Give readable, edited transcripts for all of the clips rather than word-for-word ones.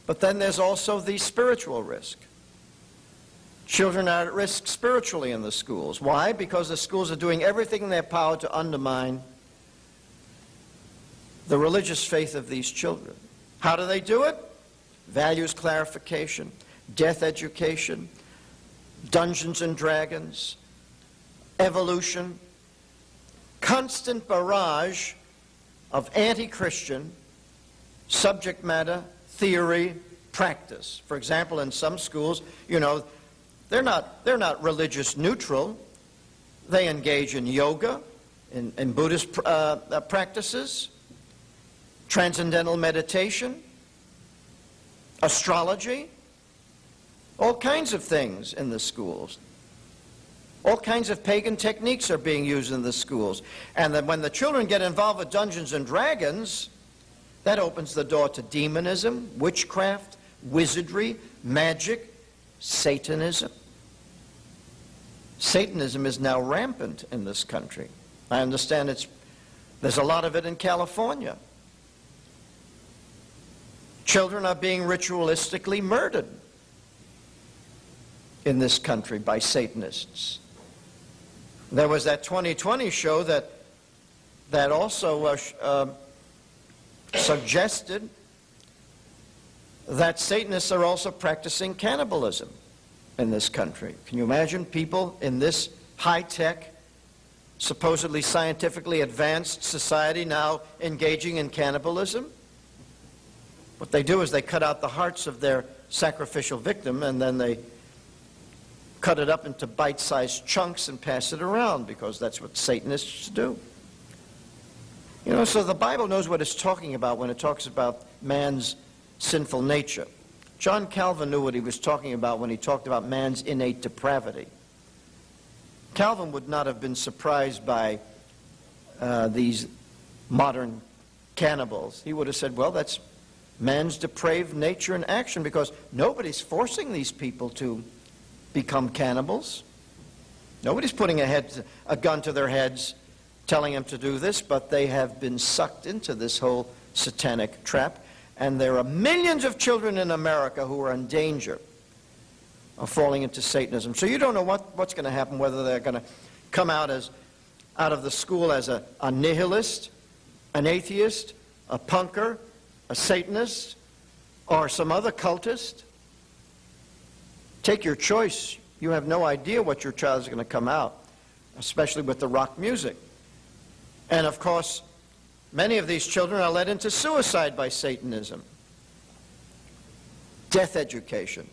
But then there's also the spiritual risk. Children are at risk spiritually in the schools. Why? Because the schools are doing everything in their power to undermine the religious faith of these children. How do they do it? Values clarification, death education, Dungeons and Dragons, evolution, constant barrage of anti-Christian subject matter, theory, practice. For example, in some schools, you know, they're not religious neutral. They engage in yoga, in Buddhist practices, transcendental meditation, astrology, all kinds of things in the schools. All kinds of pagan techniques are being used in the schools. And then when the children get involved with Dungeons and Dragons, that opens the door to demonism, witchcraft, wizardry, magic, Satanism. Satanism is now rampant in this country. I understand there's a lot of it in California. Children are being ritualistically murdered in this country by Satanists. There was that 2020 show that also suggested that Satanists are also practicing cannibalism in this country. Can you imagine people in this high-tech, supposedly scientifically advanced society now engaging in cannibalism? What they do is they cut out the hearts of their sacrificial victim, and then they cut it up into bite-sized chunks and pass it around, because that's what Satanists do. You know, so the Bible knows what it's talking about when it talks about man's sinful nature. John Calvin knew what he was talking about when he talked about man's innate depravity. Calvin would not have been surprised by these modern cannibals. He would have said, well, that's man's depraved nature in action, because nobody's forcing these people to become cannibals. Nobody's putting a gun to their heads telling them to do this, but they have been sucked into this whole satanic trap. And there are millions of children in America who are in danger of falling into Satanism. So you don't know what's going to happen, whether they're going to come out of the school as a nihilist, an atheist, a punker, a Satanist, or some other cultist. Take your choice. You have no idea what your child is going to come out, especially with the rock music. And of course, many of these children are led into suicide by Satanism. Death education.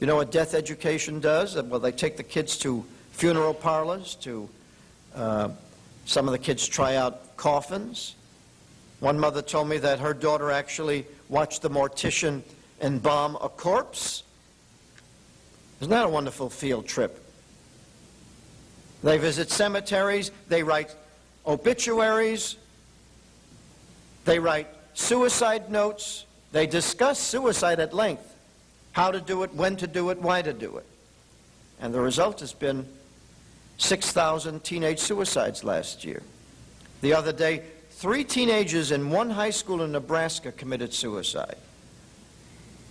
You know what death education does? Well, they take the kids to funeral parlors, to some of the kids try out coffins. One mother told me that her daughter actually watched the mortician embalm a corpse. Isn't that a wonderful field trip? They visit cemeteries, they write obituaries, they write suicide notes, they discuss suicide at length, how to do it, when to do it, why to do it. And the result has been 6,000 teenage suicides last year. The other day, 3 teenagers in one high school in Nebraska committed suicide.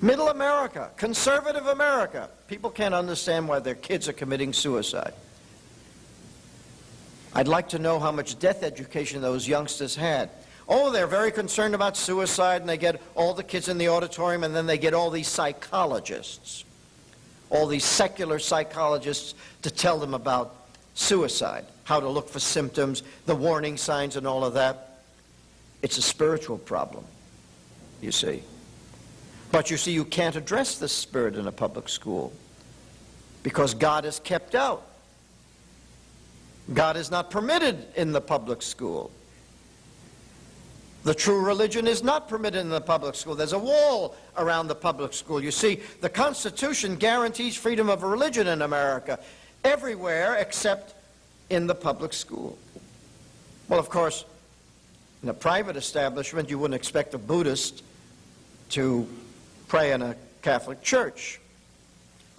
Middle America, conservative America, people can't understand why their kids are committing suicide. I'd like to know how much death education those youngsters had. Oh, they're very concerned about suicide, and they get all the kids in the auditorium, and then they get all these psychologists, all these secular psychologists to tell them about suicide, how to look for symptoms, the warning signs, and all of that. It's a spiritual problem, you see. But you see, you can't address this spirit in a public school because God is kept out. God is not permitted in the public school. The true religion is not permitted in the public school. There's a wall around the public school. You see, the Constitution guarantees freedom of religion in America everywhere except in the public school. Well, of course, in a private establishment, you wouldn't expect a Buddhist to pray in a Catholic church.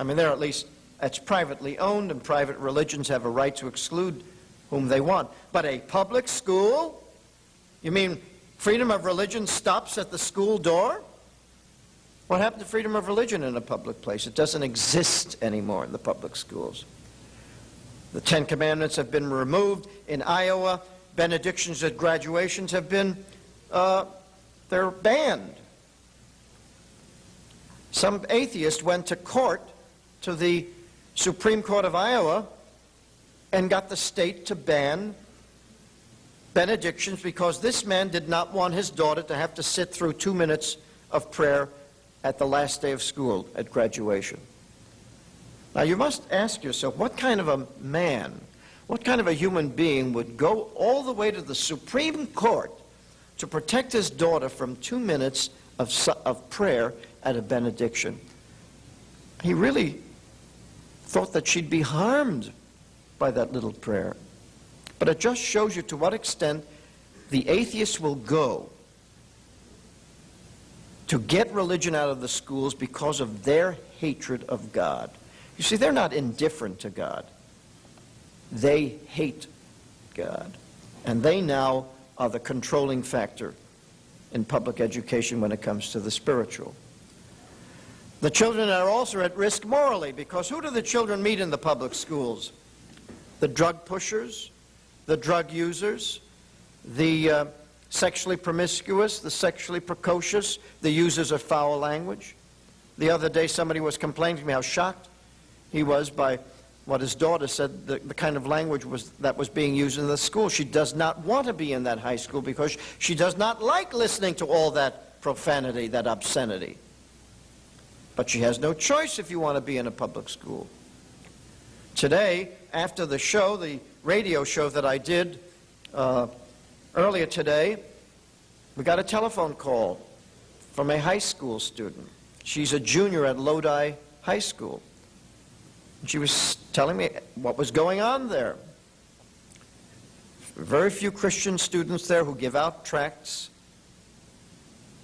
I mean, they're at least, that's privately owned, and private religions have a right to exclude whom they want. But a public school? You mean freedom of religion stops at the school door? What happened to freedom of religion in a public place? It doesn't exist anymore in the public schools. The Ten Commandments have been removed. In Iowa, benedictions at graduations have been, they're banned. Some atheist went to court, to the Supreme Court of Iowa, and got the state to ban benedictions because this man did not want his daughter to have to sit through 2 minutes of prayer at the last day of school at graduation. Now you must ask yourself, what kind of a man, what kind of a human being would go all the way to the Supreme Court to protect his daughter from 2 minutes of prayer at a benediction? He really thought that she'd be harmed by that little prayer. But it just shows you to what extent the atheists will go to get religion out of the schools because of their hatred of God. You see, they're not indifferent to God. They hate God. And they now are the controlling factor in public education when it comes to the spiritual. The children are also at risk morally, because who do the children meet in the public schools? The drug pushers, the drug users, the sexually promiscuous, the sexually precocious, the users of foul language. The other day somebody was complaining to me how shocked he was by what his daughter said, the kind of language that was being used in the school. She does not want to be in that high school because she does not like listening to all that profanity, that obscenity. But she has no choice if you want to be in a public school. Today, after the show, the radio show that I did earlier today, we got a telephone call from a high school student. She's a junior at Lodi High School. She was telling me what was going on there. Very few Christian students there who give out tracts.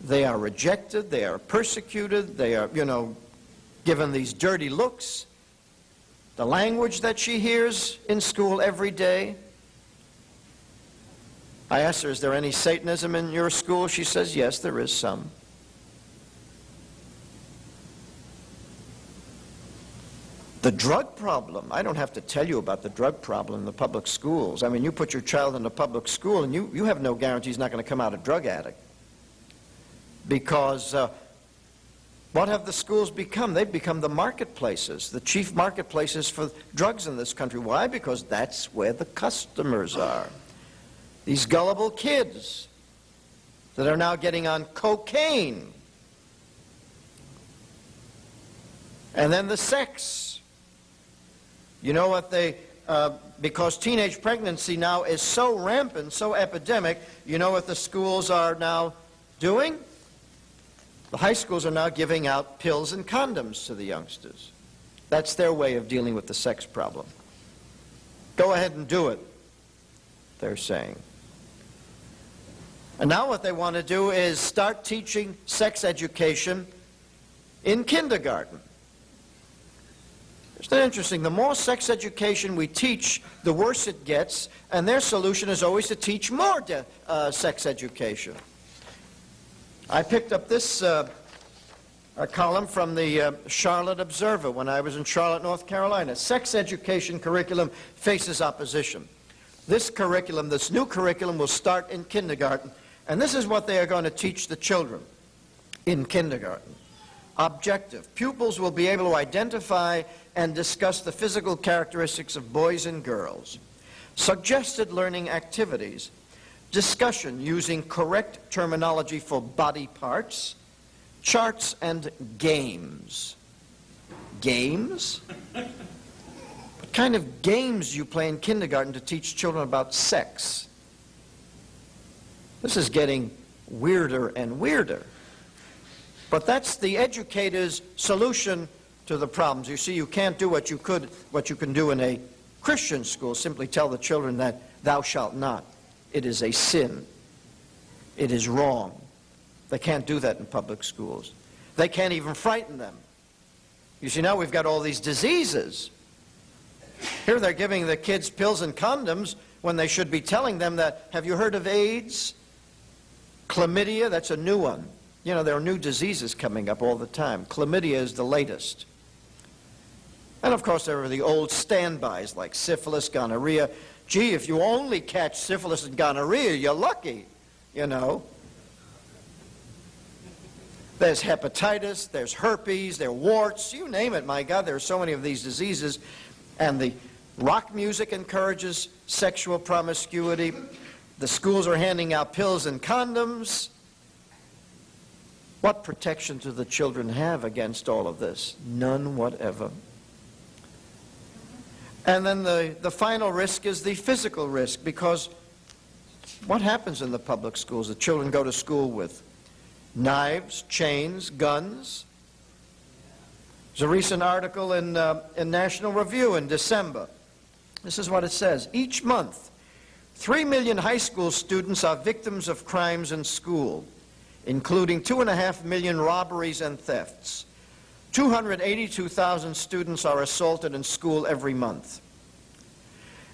They are rejected, they are persecuted, they are, given these dirty looks. The language that she hears in school every day. I asked her, is there any Satanism in your school? She says, yes, there is some. The drug problem, I don't have to tell you about the drug problem in the public schools. I mean, you put your child in a public school and you have no guarantee he's not going to come out a drug addict. Because what have the schools become? They've become the marketplaces, the chief marketplaces for drugs in this country. Why? Because that's where the customers are. These gullible kids that are now getting on cocaine. And then the sex. You know what because teenage pregnancy now is so rampant, so epidemic, you know what the schools are now doing? The high schools are now giving out pills and condoms to the youngsters. That's their way of dealing with the sex problem. Go ahead and do it, they're saying. And now what they want to do is start teaching sex education in kindergarten. Isn't that interesting? The more sex education we teach, the worse it gets, and their solution is always to teach more sex education. I picked up this a column from the Charlotte Observer when I was in Charlotte, North Carolina. Sex education curriculum faces opposition. This curriculum, this new curriculum, will start in kindergarten, and this is what they are going to teach the children in kindergarten. Objective. Pupils will be able to identify and discuss the physical characteristics of boys and girls. Suggested learning activities. Discussion using correct terminology for body parts, charts, and games. Games? What kind of games do you play in kindergarten to teach children about sex? This is getting weirder and weirder. But that's the educator's solution to the problems. You see, you can't do what you can do in a Christian school, simply tell the children that thou shalt not. It is a sin. It is wrong. They can't do that in public schools. They can't even frighten them. You see, now we've got all these diseases. Here they're giving the kids pills and condoms when they should be telling them that, have you heard of AIDS? Chlamydia, that's a new one. You know, there are new diseases coming up all the time. Chlamydia is the latest. And of course, there are the old standbys like syphilis, gonorrhea. Gee, if you only catch syphilis and gonorrhea, you're lucky, you know. There's hepatitis, there's herpes, there are warts, you name it. My God, there are so many of these diseases. And the rock music encourages sexual promiscuity. The schools are handing out pills and condoms. What protection do the children have against all of this? None whatever. And then the final risk is the physical risk, because what happens in the public schools? The children go to school with knives, chains, guns. There's a recent article in National Review in December. This is what it says. Each month, 3 million high school students are victims of crimes in school, including 2.5 million robberies and thefts. 282,000 students are assaulted in school every month.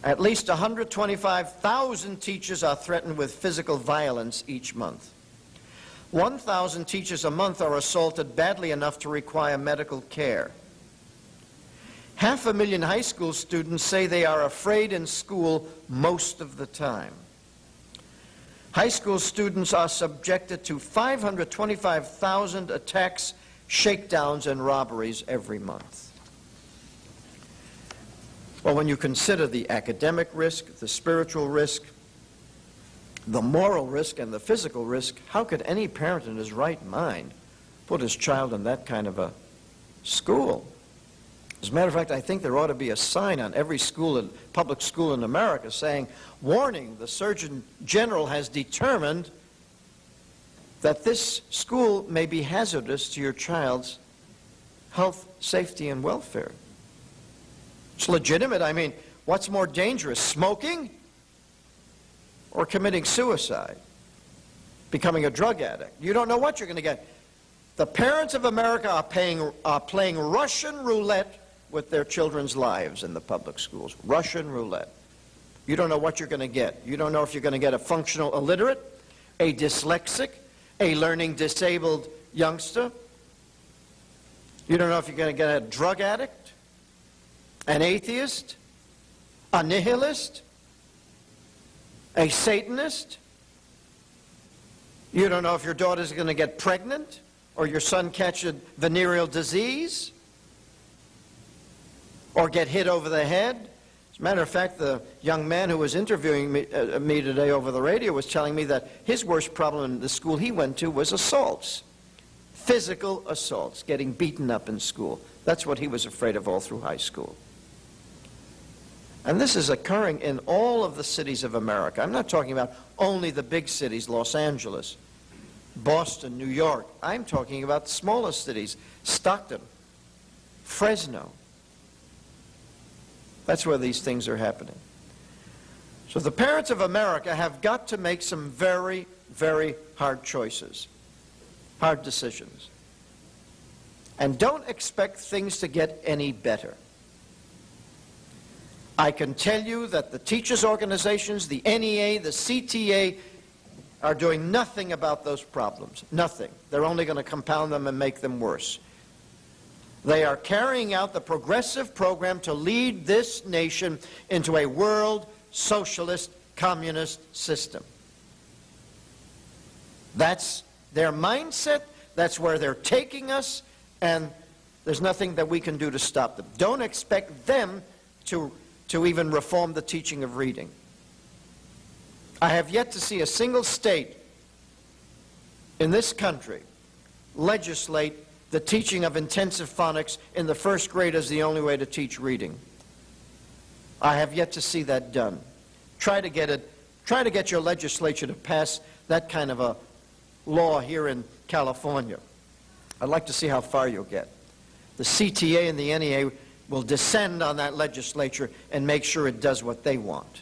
At least 125,000 teachers are threatened with physical violence each month. 1,000 teachers a month are assaulted badly enough to require medical care. 500,000 high school students say they are afraid in school most of the time. High school students are subjected to 525,000 attacks, shakedowns, and robberies every month. Well, when you consider the academic risk, the spiritual risk, the moral risk, and the physical risk, how could any parent in his right mind put his child in that kind of a school? As a matter of fact, I think there ought to be a sign on every school, public school in America saying, warning, the Surgeon General has determined that this school may be hazardous to your child's health, safety, and welfare. It's legitimate. I mean, what's more dangerous, smoking or committing suicide, becoming a drug addict? You don't know what you're going to get. The parents of America are playing Russian roulette with their children's lives in the public schools. Russian roulette. You don't know what you're going to get. You don't know if you're going to get a functional illiterate, a dyslexic, a learning disabled youngster. You don't know if you're going to get a drug addict, an atheist, a nihilist, a Satanist. You don't know if your daughter's going to get pregnant or your son catch a venereal disease or get hit over the head. As a matter of fact, the young man who was interviewing me today over the radio was telling me that his worst problem in the school he went to was assaults. Physical assaults, getting beaten up in school. That's what he was afraid of all through high school. And this is occurring in all of the cities of America. I'm not talking about only the big cities, Los Angeles, Boston, New York. I'm talking about the smallest cities, Stockton, Fresno. That's where these things are happening. So the parents of America have got to make some very, very hard choices, hard decisions. And don't expect things to get any better. I can tell you that the teachers' organizations, the NEA, the CTA, are doing nothing about those problems. Nothing. They're only going to compound them and make them worse. They are carrying out the progressive program to lead this nation into a world socialist communist system. That's their mindset. That's where they're taking us, and there's nothing that we can do to stop them. Don't expect them to even reform the teaching of reading. I have yet to see a single state in this country legislate the teaching of intensive phonics in the first grade as the only way to teach reading. I have yet to see that done. Try to get your legislature to pass that kind of a law here in California. I'd like to see how far you'll get. The CTA and the NEA will descend on that legislature and make sure it does what they want.